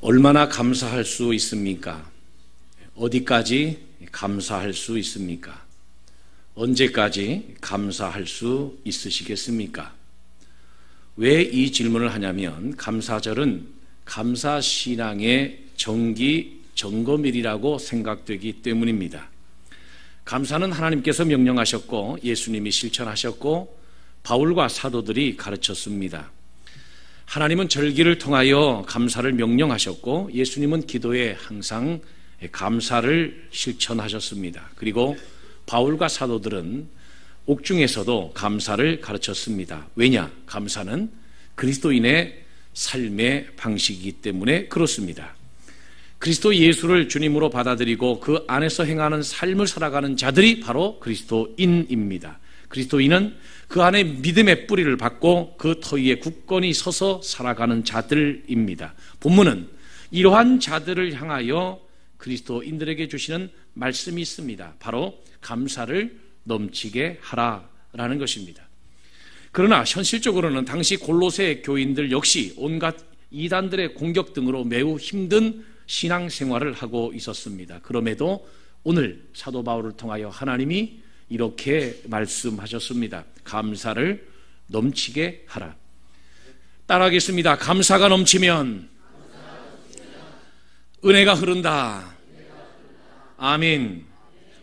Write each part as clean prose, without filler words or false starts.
얼마나 감사할 수 있습니까? 어디까지 감사할 수 있습니까? 언제까지 감사할 수 있으시겠습니까? 왜 이 질문을 하냐면 감사절은 감사신앙의 정기 점검일이라고 생각되기 때문입니다. 감사는 하나님께서 명령하셨고 예수님이 실천하셨고 바울과 사도들이 가르쳤습니다. 하나님은 절기를 통하여 감사를 명령하셨고 예수님은 기도에 항상 감사를 실천하셨습니다. 그리고 바울과 사도들은 옥중에서도 감사를 가르쳤습니다. 왜냐? 감사는 그리스도인의 삶의 방식이기 때문에 그렇습니다. 그리스도 예수를 주님으로 받아들이고 그 안에서 행하는 삶을 살아가는 자들이 바로 그리스도인입니다. 그리스도인은 그 안에 믿음의 뿌리를 받고 그 터 위에 굳건히 서서 살아가는 자들입니다. 본문은 이러한 자들을 향하여 그리스도인들에게 주시는 말씀이 있습니다. 바로 감사를 넘치게 하라라는 것입니다. 그러나 현실적으로는 당시 골로새 교인들 역시 온갖 이단들의 공격 등으로 매우 힘든 신앙생활을 하고 있었습니다. 그럼에도 오늘 사도 바울을 통하여 하나님이 이렇게 말씀하셨습니다. 감사를 넘치게 하라. 따라하겠습니다. 감사가 넘치면 은혜가 흐른다. 아멘.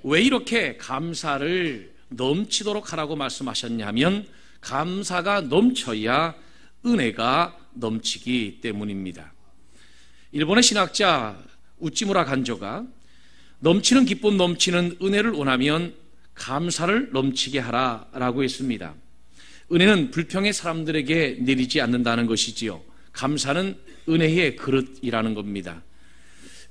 왜 이렇게 감사를 넘치도록 하라고 말씀하셨냐면 감사가 넘쳐야 은혜가 넘치기 때문입니다. 일본의 신학자 우찌무라 간조가 넘치는 기쁨 넘치는 은혜를 원하면 감사를 넘치게 하라라고 했습니다. 은혜는 불평의 사람들에게 내리지 않는다는 것이지요. 감사는 은혜의 그릇이라는 겁니다.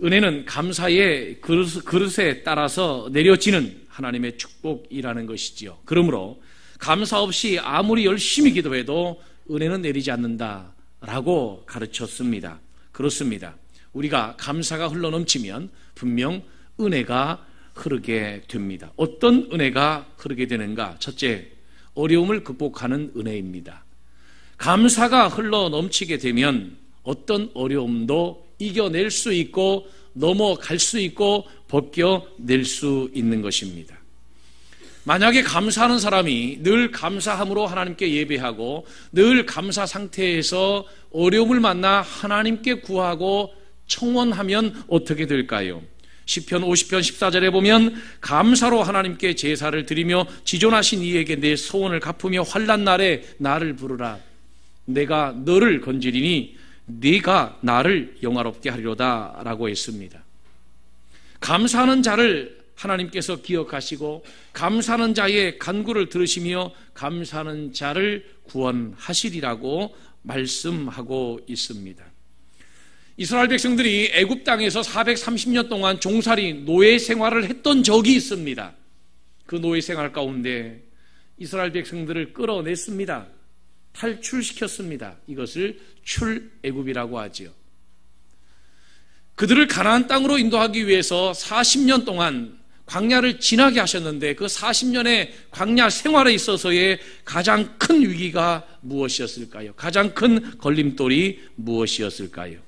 은혜는 감사의 그릇에 따라서 내려지는 하나님의 축복이라는 것이지요. 그러므로 감사 없이 아무리 열심히 기도해도 은혜는 내리지 않는다라고 가르쳤습니다. 그렇습니다. 우리가 감사가 흘러넘치면 분명 은혜가 흐르게 됩니다. 어떤 은혜가 흐르게 되는가? 첫째, 어려움을 극복하는 은혜입니다. 감사가 흘러넘치게 되면 어떤 어려움도 이겨낼 수 있고 넘어갈 수 있고 벗겨낼 수 있는 것입니다. 만약에 감사하는 사람이 늘 감사함으로 하나님께 예배하고 늘 감사 상태에서 어려움을 만나 하나님께 구하고 청원하면 어떻게 될까요? 시편 50편 14절에 보면 감사로 하나님께 제사를 드리며 지존하신 이에게 내 소원을 갚으며 환난 날에 나를 부르라. 내가 너를 건지리니 네가 나를 영화롭게 하리로다 라고 했습니다. 감사하는 자를 하나님께서 기억하시고 감사하는 자의 간구를 들으시며 감사하는 자를 구원하시리라고 말씀하고 있습니다. 이스라엘 백성들이 애굽 땅에서 430년 동안 종살이 노예 생활을 했던 적이 있습니다. 그 노예 생활 가운데 이스라엘 백성들을 끌어냈습니다. 탈출시켰습니다. 이것을 출애굽이라고 하지요. 그들을 가나안 땅으로 인도하기 위해서 40년 동안 광야를 지나게 하셨는데 그 40년의 광야 생활에 있어서의 가장 큰 위기가 무엇이었을까요? 가장 큰 걸림돌이 무엇이었을까요?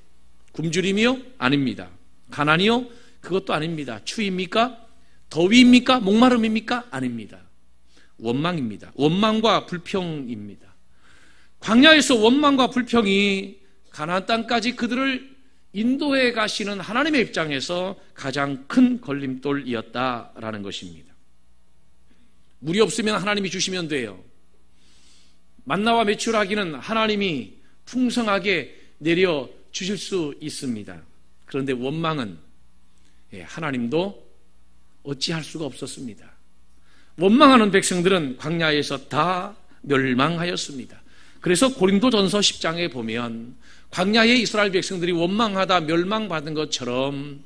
굶주림이요? 아닙니다. 가난이요? 그것도 아닙니다. 추위입니까? 더위입니까? 목마름입니까? 아닙니다. 원망입니다. 원망과 불평입니다. 광야에서 원망과 불평이 가나안 땅까지 그들을 인도해 가시는 하나님의 입장에서 가장 큰 걸림돌이었다라는 것입니다. 물이 없으면 하나님이 주시면 돼요. 만나와 메추라기는 하나님이 풍성하게 내려 주실 수 있습니다. 그런데 원망은 하나님도 어찌할 수가 없었습니다. 원망하는 백성들은 광야에서 다 멸망하였습니다. 그래서 고린도전서 10장에 보면 광야의 이스라엘 백성들이 원망하다 멸망받은 것처럼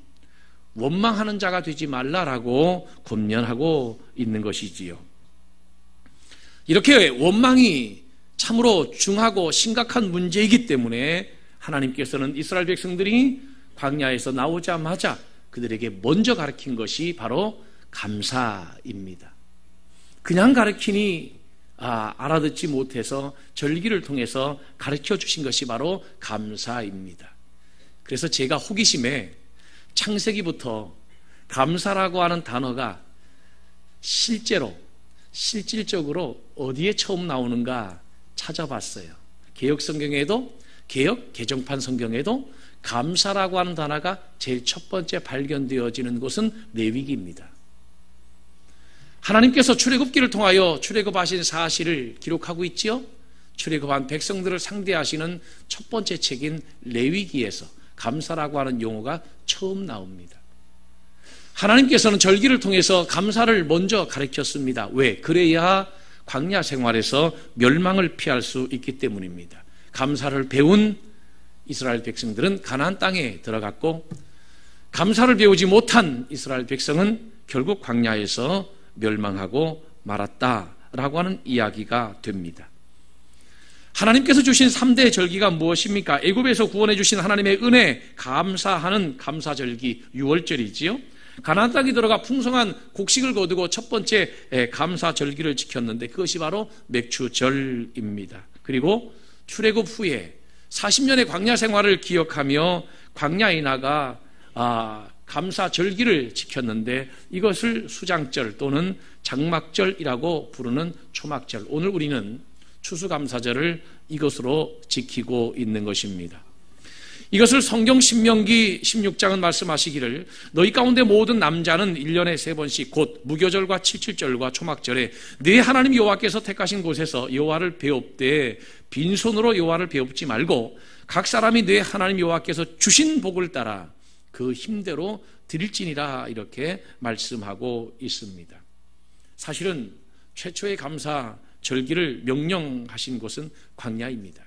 원망하는 자가 되지 말라라고 권면하고 있는 것이지요. 이렇게 원망이 참으로 중하고 심각한 문제이기 때문에 하나님께서는 이스라엘 백성들이 광야에서 나오자마자 그들에게 먼저 가르친 것이 바로 감사입니다. 그냥 가르치니 알아듣지 못해서 절기를 통해서 가르쳐 주신 것이 바로 감사입니다. 그래서 제가 호기심에 창세기부터 감사라고 하는 단어가 실질적으로 어디에 처음 나오는가 찾아봤어요. 개역 개정판 성경에도 감사라고 하는 단어가 제일 첫 번째 발견되어지는 곳은 레위기입니다. 하나님께서 출애굽기를 통하여 출애굽하신 사실을 기록하고 있지요. 출애굽한 백성들을 상대하시는 첫 번째 책인 레위기에서 감사라고 하는 용어가 처음 나옵니다. 하나님께서는 절기를 통해서 감사를 먼저 가르쳤습니다. 왜? 그래야 광야 생활에서 멸망을 피할 수 있기 때문입니다. 감사를 배운 이스라엘 백성들은 가나안 땅에 들어갔고, 감사를 배우지 못한 이스라엘 백성은 결국 광야에서 멸망하고 말았다라고 하는 이야기가 됩니다. 하나님께서 주신 3대 절기가 무엇입니까? 애굽에서 구원해 주신 하나님의 은혜 감사하는 감사절기 유월절이지요. 가나안 땅에 들어가 풍성한 곡식을 거두고 첫 번째 감사절기를 지켰는데 그것이 바로 맥추절입니다. 그리고 출애굽 후에 40년의 광야 생활을 기억하며 광야에 나가 감사절기를 지켰는데 이것을 수장절 또는 장막절이라고 부르는 초막절, 오늘 우리는 추수감사절을 이것으로 지키고 있는 것입니다. 이것을 성경 신명기 16장은 말씀하시기를 너희 가운데 모든 남자는 1년에 3번씩 곧 무교절과 칠칠절과 초막절에 네 하나님 여호와께서 택하신 곳에서 여호와를 배웁되 빈손으로 여호와를 배웁지 말고 각 사람이 네 하나님 여호와께서 주신 복을 따라 그 힘대로 드릴지니라, 이렇게 말씀하고 있습니다. 사실은 최초의 감사 절기를 명령하신 곳은 광야입니다.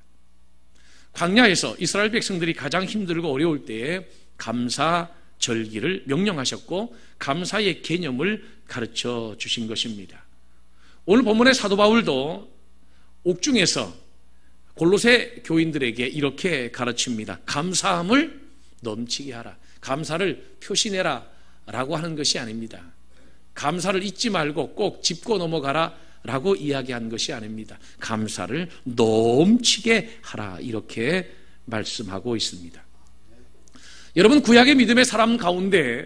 광야에서 이스라엘 백성들이 가장 힘들고 어려울 때에 감사 절기를 명령하셨고 감사의 개념을 가르쳐 주신 것입니다. 오늘 본문의 사도 바울도 옥중에서 골로새 교인들에게 이렇게 가르칩니다. 감사함을 넘치게 하라. 감사를 표시내라 라고 하는 것이 아닙니다. 감사를 잊지 말고 꼭 짚고 넘어가라 라고 이야기한 것이 아닙니다. 감사를 넘치게 하라, 이렇게 말씀하고 있습니다. 여러분, 구약의 믿음의 사람 가운데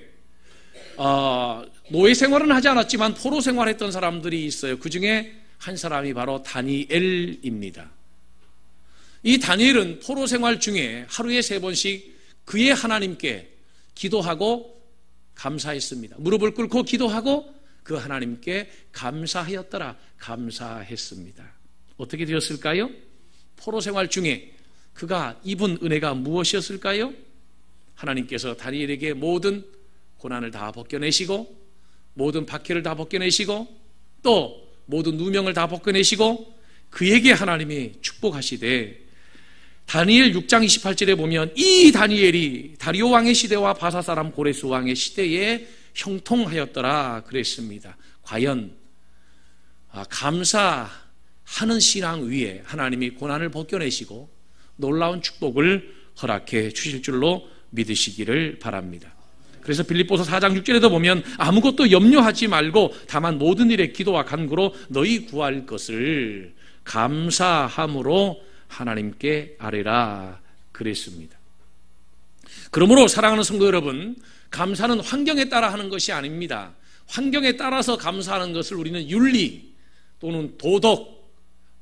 노예 생활은 하지 않았지만 포로 생활했던 사람들이 있어요. 그 중에 한 사람이 바로 다니엘입니다. 이 다니엘은 포로 생활 중에 하루에 3번씩 그의 하나님께 기도하고 감사했습니다. 무릎을 꿇고 기도하고 그 하나님께 감사하였더라, 감사했습니다. 어떻게 되었을까요? 포로 생활 중에 그가 입은 은혜가 무엇이었을까요? 하나님께서 다니엘에게 모든 고난을 다 벗겨내시고 모든 박해를 다 벗겨내시고 또 모든 누명을 다 벗겨내시고 그에게 하나님이 축복하시되, 다니엘 6장 28절에 보면 이 다니엘이 다리오 왕의 시대와 바사 사람 고레스 왕의 시대에 형통하였더라 그랬습니다. 과연 감사하는 신앙 위에 하나님이 고난을 벗겨내시고 놀라운 축복을 허락해 주실 줄로 믿으시기를 바랍니다. 그래서 빌립보서 4장 6절에도 보면 아무것도 염려하지 말고 다만 모든 일에 기도와 간구로 너희 구할 것을 감사함으로 하나님께 아뢰라 그랬습니다. 그러므로 사랑하는 성도 여러분, 감사는 환경에 따라 하는 것이 아닙니다. 환경에 따라서 감사하는 것을 우리는 윤리 또는 도덕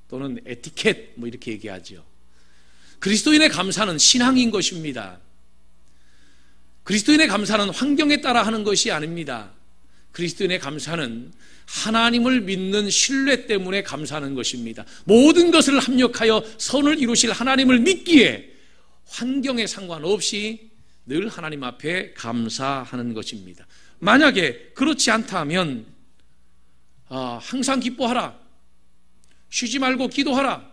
또는 에티켓 이렇게 얘기하죠. 그리스도인의 감사는 신앙인 것입니다. 그리스도인의 감사는 환경에 따라 하는 것이 아닙니다. 그리스도인의 감사는 하나님을 믿는 신뢰 때문에 감사하는 것입니다. 모든 것을 합력하여 선을 이루실 하나님을 믿기에 환경에 상관없이 늘 하나님 앞에 감사하는 것입니다. 만약에 그렇지 않다면 항상 기뻐하라, 쉬지 말고 기도하라.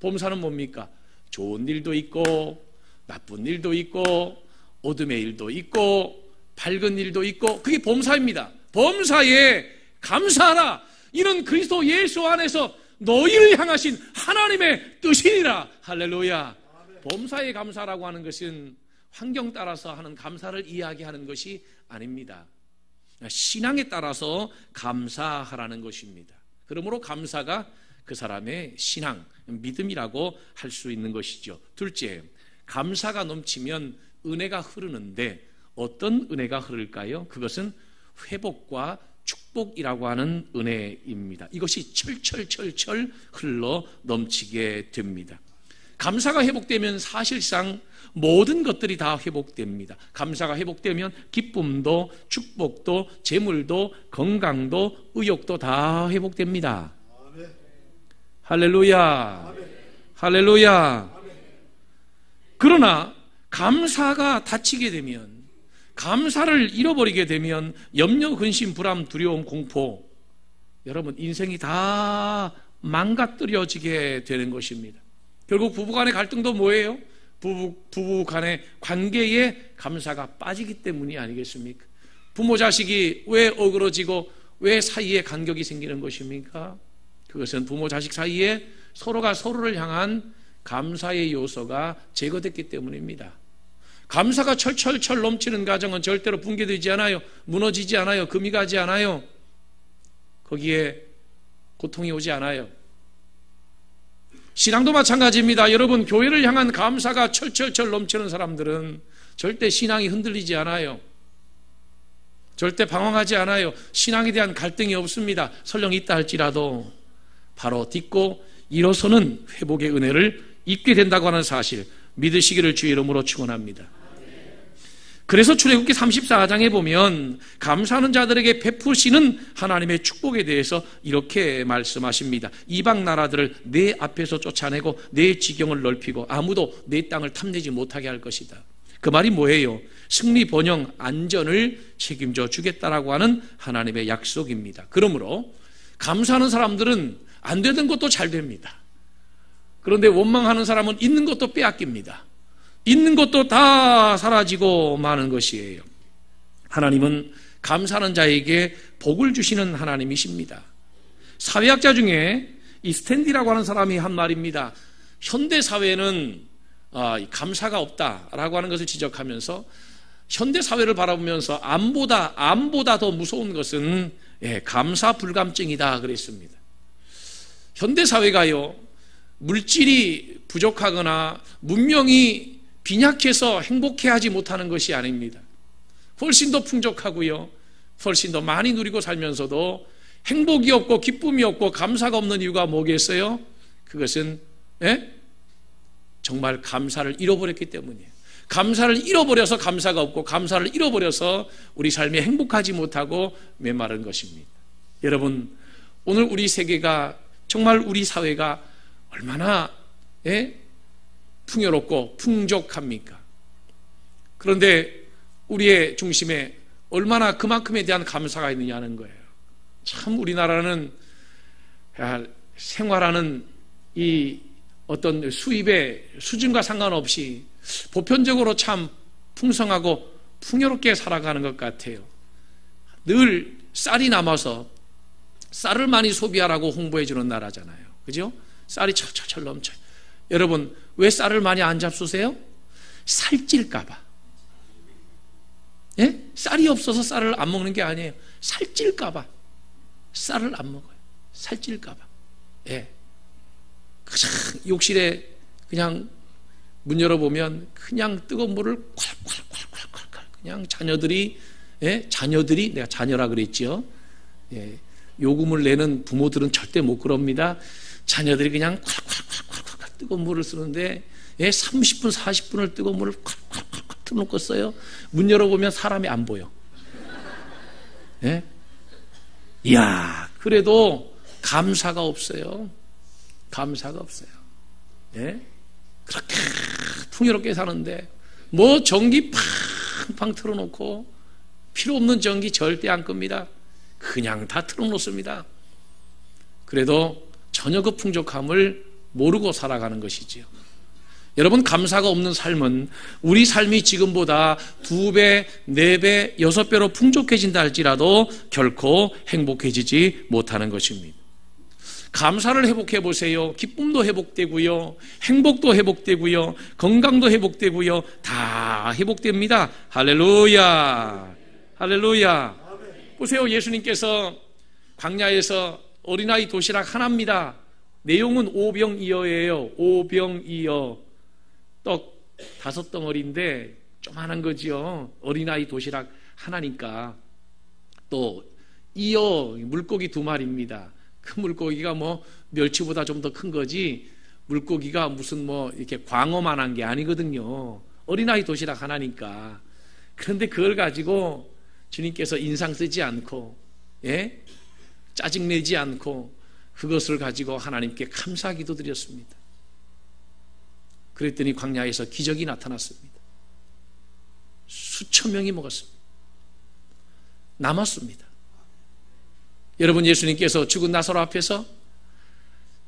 범사는 뭡니까? 좋은 일도 있고 나쁜 일도 있고 어둠의 일도 있고 밝은 일도 있고, 그게 범사입니다. 범사에 감사하라. 이는 그리스도 예수 안에서 너희를 향하신 하나님의 뜻이니라. 할렐루야. 범사에 감사라고 하는 것은 환경 따라서 하는 감사를 이야기하는 것이 아닙니다. 신앙에 따라서 감사하라는 것입니다. 그러므로 감사가 그 사람의 신앙, 믿음이라고 할 수 있는 것이죠. 둘째, 감사가 넘치면 은혜가 흐르는데 어떤 은혜가 흐를까요? 그것은 회복과 축복이라고 하는 은혜입니다. 이것이 철철철철 흘러 넘치게 됩니다. 감사가 회복되면 사실상 모든 것들이 다 회복됩니다. 감사가 회복되면 기쁨도 축복도 재물도 건강도 의욕도 다 회복됩니다. 할렐루야. 할렐루야. 그러나 감사가 닫히게 되면, 감사를 잃어버리게 되면 염려, 근심, 불안, 두려움, 공포, 여러분 인생이 다 망가뜨려지게 되는 것입니다. 결국 부부간의 갈등도 뭐예요? 부부간의 관계에 감사가 빠지기 때문이 아니겠습니까? 부모 자식이 왜 어그러지고 왜 사이에 간격이 생기는 것입니까? 그것은 부모 자식 사이에 서로가 서로를 향한 감사의 요소가 제거됐기 때문입니다. 감사가 철철철 넘치는 가정은 절대로 붕괴되지 않아요. 무너지지 않아요. 금이 가지 않아요. 거기에 고통이 오지 않아요. 신앙도 마찬가지입니다. 여러분, 교회를 향한 감사가 철철철 넘치는 사람들은 절대 신앙이 흔들리지 않아요. 절대 방황하지 않아요. 신앙에 대한 갈등이 없습니다. 설령 있다 할지라도 바로 딛고 일어서는 회복의 은혜를 입게 된다고 하는 사실 믿으시기를 주의 이름으로 축원합니다. 그래서 출애굽기 34장에 보면 감사하는 자들에게 베푸시는 하나님의 축복에 대해서 이렇게 말씀하십니다. 이방 나라들을 내 앞에서 쫓아내고 내 지경을 넓히고 아무도 내 땅을 탐내지 못하게 할 것이다. 그 말이 뭐예요? 승리, 번영, 안전을 책임져 주겠다라고 하는 하나님의 약속입니다. 그러므로 감사하는 사람들은 안 되던 것도 잘 됩니다. 그런데 원망하는 사람은 있는 것도 빼앗깁니다. 있는 것도 다 사라지고 마는 것이에요. 하나님은 감사하는 자에게 복을 주시는 하나님이십니다. 사회학자 중에 이 스탠디라고 하는 사람이 한 말입니다. 현대 사회는 감사가 없다라고 하는 것을 지적하면서 현대 사회를 바라보면서 암보다 더 무서운 것은 감사 불감증이다 그랬습니다. 현대 사회가요, 물질이 부족하거나 문명이 빈약해서 행복해하지 못하는 것이 아닙니다. 훨씬 더 풍족하고요, 훨씬 더 많이 누리고 살면서도 행복이 없고 기쁨이 없고 감사가 없는 이유가 뭐겠어요? 그것은 정말 감사를 잃어버렸기 때문이에요. 감사를 잃어버려서 감사가 없고 감사를 잃어버려서 우리 삶에 행복하지 못하고 메마른 것입니다. 여러분, 오늘 우리 세계가, 정말 우리 사회가 얼마나 풍요롭고 풍족합니까? 그런데 우리의 중심에 얼마나 그만큼에 대한 감사가 있느냐는 거예요. 참 우리나라는 생활하는 이 어떤 수입의 수준과 상관없이 보편적으로 참 풍성하고 풍요롭게 살아가는 것 같아요. 늘 쌀이 남아서 쌀을 많이 소비하라고 홍보해 주는 나라잖아요. 그죠? 쌀이 철철철 넘쳐요. 여러분, 왜 쌀을 많이 안 잡수세요? 살찔까봐. 쌀이 없어서 쌀을 안 먹는 게 아니에요. 살찔까봐 쌀을 안 먹어요. 살찔까봐. 그냥 욕실에 그냥 문 열어보면 그냥 뜨거운 물을 콸콸콸콸콸 그냥 자녀들이 내가 자녀라 그랬죠. 요금을 내는 부모들은 절대 못 그럽니다. 자녀들이 그냥 콸콸콸콸 뜨거운 물을 쓰는데 30분 40분을 뜨거운 물을 콸콸콸 틀어놓고 써요. 문 열어보면 사람이 안 보여. 이야, 그래도 감사가 없어요. 감사가 없어요. 그렇게 풍요롭게 사는데 뭐 전기 팡팡 틀어놓고 필요 없는 전기 절대 안 끕니다. 그냥 다 틀어놓습니다. 그래도 전혀 그 풍족함을 모르고 살아가는 것이지요. 여러분, 감사가 없는 삶은 우리 삶이 지금보다 2배, 4배, 6배로 풍족해진다 할지라도 결코 행복해지지 못하는 것입니다. 감사를 회복해 보세요. 기쁨도 회복되고요, 행복도 회복되고요, 건강도 회복되고요, 다 회복됩니다. 할렐루야, 할렐루야. 보세요, 예수님께서 광야에서 어린아이 도시락 하나입니다. 내용은 오병이어예요. 오병이어. 떡 5덩어리인데 조그만한 거지요. 어린아이 도시락 하나니까. 또 이어 물고기 2마리입니다. 그 물고기가 뭐 멸치보다 좀 더 큰 거지, 물고기가 무슨 뭐 이렇게 광어만한 게 아니거든요. 어린아이 도시락 하나니까. 그런데 그걸 가지고 주님께서 인상 쓰지 않고, 짜증내지 않고 그것을 가지고 하나님께 감사 기도 드렸습니다. 그랬더니 광야에서 기적이 나타났습니다. 수천 명이 먹었습니다. 남았습니다. 여러분, 예수님께서 죽은 나사로 앞에서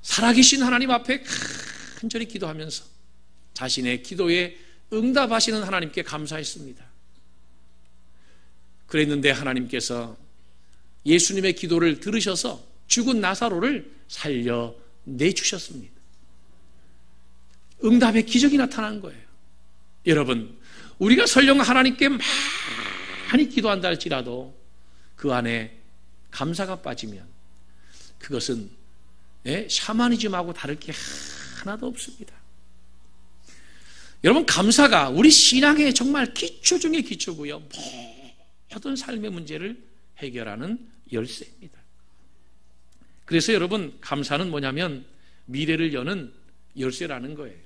살아계신 하나님 앞에 간절히 기도하면서 자신의 기도에 응답하시는 하나님께 감사했습니다. 그랬는데 하나님께서 예수님의 기도를 들으셔서 죽은 나사로를 살려내주셨습니다. 응답의 기적이 나타난 거예요. 여러분, 우리가 설령 하나님께 많이 기도한다 할지라도 그 안에 감사가 빠지면 그것은 샤머니즘하고 다를 게 하나도 없습니다. 여러분, 감사가 우리 신앙의 정말 기초 중의 기초고요, 모든 삶의 문제를 해결하는 열쇠입니다. 그래서 여러분, 감사는 뭐냐면 미래를 여는 열쇠라는 거예요.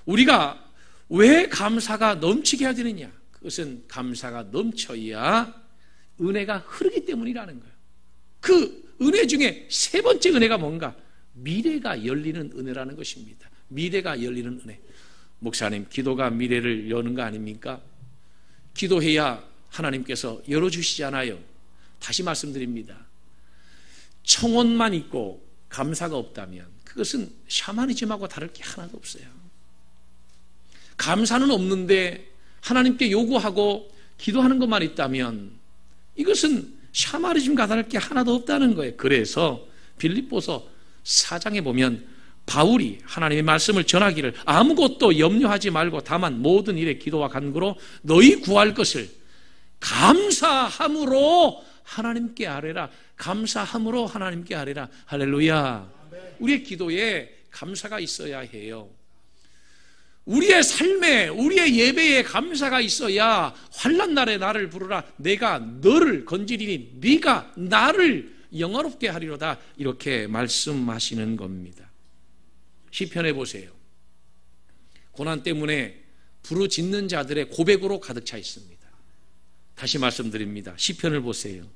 우리가 왜 감사가 넘치게 해야 되느냐? 그것은 감사가 넘쳐야 은혜가 흐르기 때문이라는 거예요. 그 은혜 중에 3번째 은혜가 뭔가? 미래가 열리는 은혜라는 것입니다. 미래가 열리는 은혜. 목사님, 기도가 미래를 여는 거 아닙니까? 기도해야 하나님께서 열어주시잖아요. 다시 말씀드립니다. 청혼만 있고 감사가 없다면 그것은 샤머니즘하고 다를 게 하나도 없어요. 감사는 없는데 하나님께 요구하고 기도하는 것만 있다면 이것은 샤머니즘과 다를 게 하나도 없다는 거예요. 그래서 빌립보서 4장에 보면 바울이 하나님의 말씀을 전하기를 아무것도 염려하지 말고 다만 모든 일에 기도와 간구로 너희 구할 것을 감사함으로 하나님께 아뢰라. 감사함으로 하나님께 아뢰라. 할렐루야. 우리의 기도에 감사가 있어야 해요. 우리의 삶에, 우리의 예배에 감사가 있어야 환난 날에 나를 부르라. 내가 너를 건지리니 네가 나를 영화롭게 하리로다. 이렇게 말씀하시는 겁니다. 시편에 보세요. 고난 때문에 부르짖는 자들의 고백으로 가득 차 있습니다. 다시 말씀드립니다. 시편을 보세요.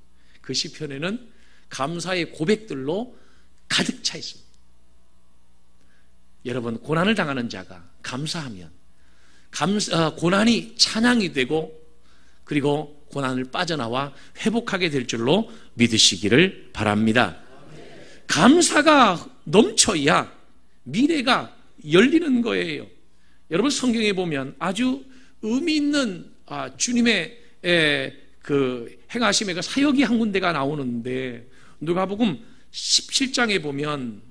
그 시편에는 감사의 고백들로 가득 차 있습니다. 여러분, 고난을 당하는 자가 감사하면 고난이 찬양이 되고 그리고 고난을 빠져나와 회복하게 될 줄로 믿으시기를 바랍니다. 감사가 넘쳐야 미래가 열리는 거예요. 여러분, 성경에 보면 아주 의미 있는 주님의 그 행하심의 그 사역이 한 군데가 나오는데 누가복음 17장에 보면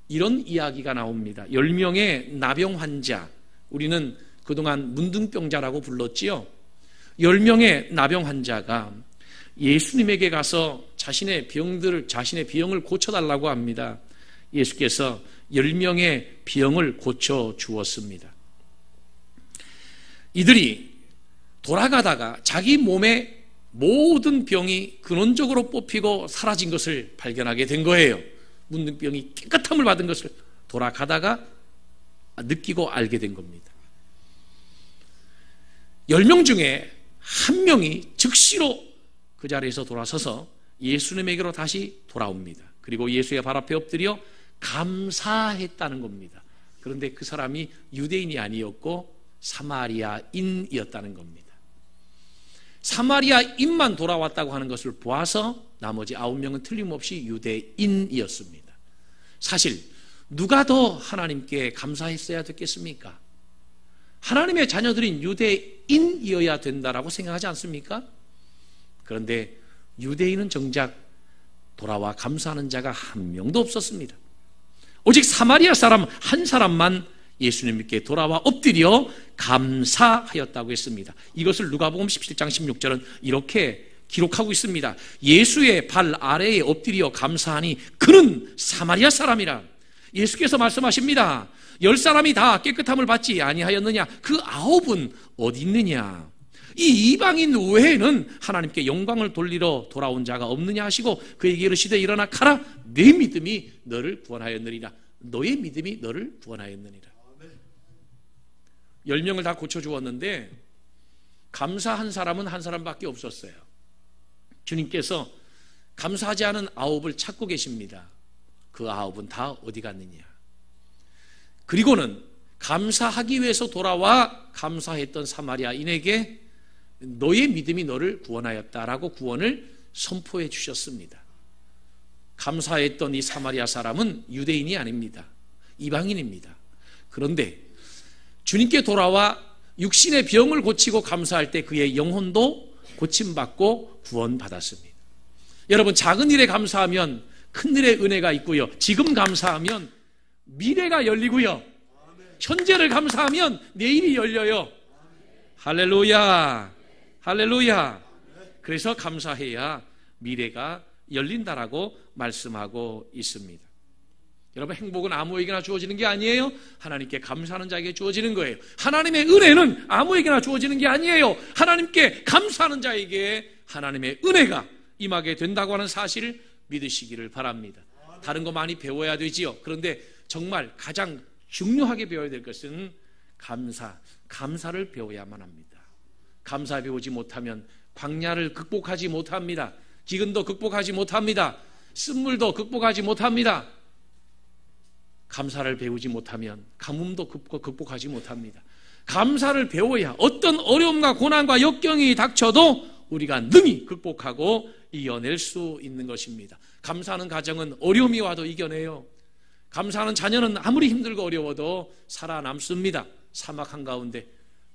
이런 이야기가 나옵니다. 10명의 나병 환자, 우리는 그동안 문둥병자라고 불렀지요. 10명의 나병 환자가 예수님에게 가서 자신의 병을 고쳐달라고 합니다. 예수께서 10명의 병을 고쳐 주었습니다. 이들이 돌아가다가 자기 몸에 모든 병이 근원적으로 뽑히고 사라진 것을 발견하게 된 거예요. 문둥병이 깨끗함을 받은 것을 돌아가다가 느끼고 알게 된 겁니다. 10명 중에 1명이 즉시로 그 자리에서 돌아서서 예수님에게로 다시 돌아옵니다. 그리고 예수의 발 앞에 엎드려 감사했다는 겁니다. 그런데 그 사람이 유대인이 아니었고 사마리아인이었다는 겁니다. 사마리아인만 돌아왔다고 하는 것을 보아서 나머지 9명은 틀림없이 유대인이었습니다. 사실 누가 더 하나님께 감사했어야 됐겠습니까? 하나님의 자녀들인 유대인이어야 된다라고 생각하지 않습니까? 그런데 유대인은 정작 돌아와 감사하는 자가 한 명도 없었습니다. 오직 사마리아 사람 한 사람만 예수님께 돌아와 엎드려 감사하였다고 했습니다. 이것을 누가복음 17장 16절은 이렇게 기록하고 있습니다. 예수의 발 아래에 엎드려 감사하니 그는 사마리아 사람이라. 예수께서 말씀하십니다. 10사람이 다 깨끗함을 받지 아니하였느냐? 그 9은 어디 있느냐? 이 이방인 외에는 하나님께 영광을 돌리러 돌아온 자가 없느냐 하시고 그에게 이르시되 일어나 가라. 내 믿음이 너를 구원하였느니라. 너의 믿음이 너를 구원하였느니라. 10명을 다 고쳐주었는데 감사한 사람은 한 사람밖에 없었어요. 주님께서 감사하지 않은 9을 찾고 계십니다. 그 9은 다 어디 갔느냐? 그리고는 감사하기 위해서 돌아와 감사했던 사마리아인에게 너의 믿음이 너를 구원하였다라고 구원을 선포해 주셨습니다. 감사했던 이 사마리아 사람은 유대인이 아닙니다. 이방인입니다. 그런데 주님께 돌아와 육신의 병을 고치고 감사할 때 그의 영혼도 고침받고 구원받았습니다. 여러분, 작은 일에 감사하면 큰 일의 은혜가 있고요. 지금 감사하면 미래가 열리고요. 현재를 감사하면 내일이 열려요. 할렐루야. 할렐루야. 그래서 감사해야 미래가 열린다라고 말씀하고 있습니다. 여러분, 행복은 아무에게나 주어지는 게 아니에요. 하나님께 감사하는 자에게 주어지는 거예요. 하나님의 은혜는 아무에게나 주어지는 게 아니에요. 하나님께 감사하는 자에게 하나님의 은혜가 임하게 된다고 하는 사실을 믿으시기를 바랍니다. 다른 거 많이 배워야 되지요. 그런데 정말 가장 중요하게 배워야 될 것은 감사를 배워야만 합니다. 감사 배우지 못하면 광야를 극복하지 못합니다. 기근도 극복하지 못합니다. 쓴물도 극복하지 못합니다. 감사를 배우지 못하면 가뭄도 극복하지 못합니다. 감사를 배워야 어떤 어려움과 고난과 역경이 닥쳐도 우리가 능히 극복하고 이겨낼 수 있는 것입니다. 감사하는 가정은 어려움이 와도 이겨내요. 감사하는 자녀는 아무리 힘들고 어려워도 살아남습니다. 사막 한가운데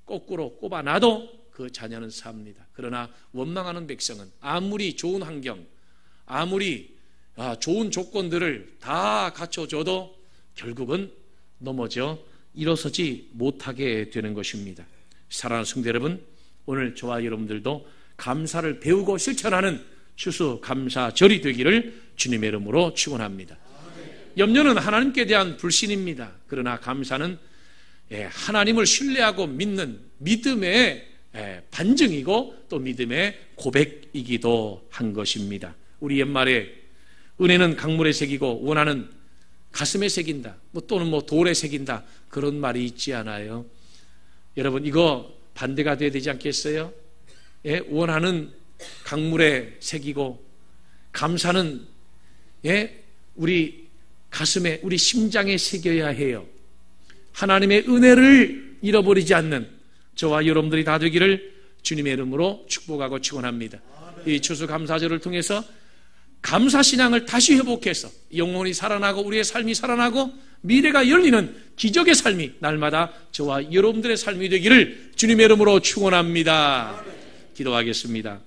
거꾸로 꼽아놔도 그 자녀는 삽니다. 그러나 원망하는 백성은 아무리 좋은 환경, 아무리 좋은 조건들을 다 갖춰줘도 결국은 넘어져 일어서지 못하게 되는 것입니다. 사랑하는 성도 여러분, 오늘 저와 여러분들도 감사를 배우고 실천하는 추수감사절이 되기를 주님의 이름으로 축원합니다. 염려는 하나님께 대한 불신입니다. 그러나 감사는 하나님을 신뢰하고 믿는 믿음의 반증이고 또 믿음의 고백이기도 한 것입니다. 우리 옛말에 은혜는 강물에 새기고 원하는 가슴에 새긴다, 또는 돌에 새긴다, 그런 말이 있지 않아요? 여러분, 이거 반대가 돼야 되지 않겠어요? 원하는 강물에 새기고 감사는 우리 가슴에, 우리 심장에 새겨야 해요. 하나님의 은혜를 잃어버리지 않는 저와 여러분들이 다 되기를 주님의 이름으로 축복하고 축원합니다. 이 추수감사절을 통해서 감사신앙을 다시 회복해서 영혼이 살아나고 우리의 삶이 살아나고 미래가 열리는 기적의 삶이 날마다 저와 여러분들의 삶이 되기를 주님의 이름으로 축원합니다. 기도하겠습니다.